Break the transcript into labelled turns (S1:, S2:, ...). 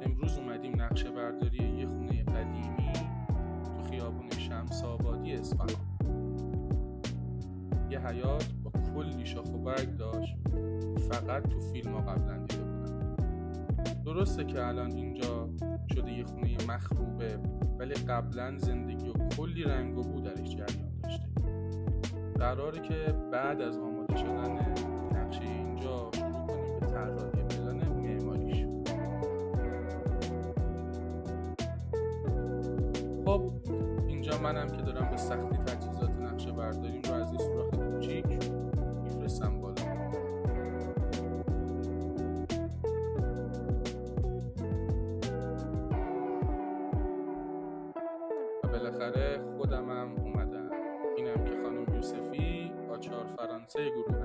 S1: امروز اومدیم نقشه برداری یه خونه قدیمی تو خیابون شمس‌آبادی اصفهان. یه حیاط با کلی شاخ و برگ داشت، فقط تو فیلم‌ها قبلا دیده بودم. درسته که الان اینجا شده یه خونه مخروبه، ولی قبلا زندگی و کلی رنگ و بو درش جریان داشته. قراره که بعد از آماده شدن نقشه اینجا شروع کنیم به طراحی پلن معماریش. خب اینجا منم که دارم به سختی تجهیزات نقشه برداریم رو از یه سوراخ کوچیک میفرستم بالا. و بالاخره خودمم اومدم. اینم که خانم یوسفی، آچار فرانسه گروه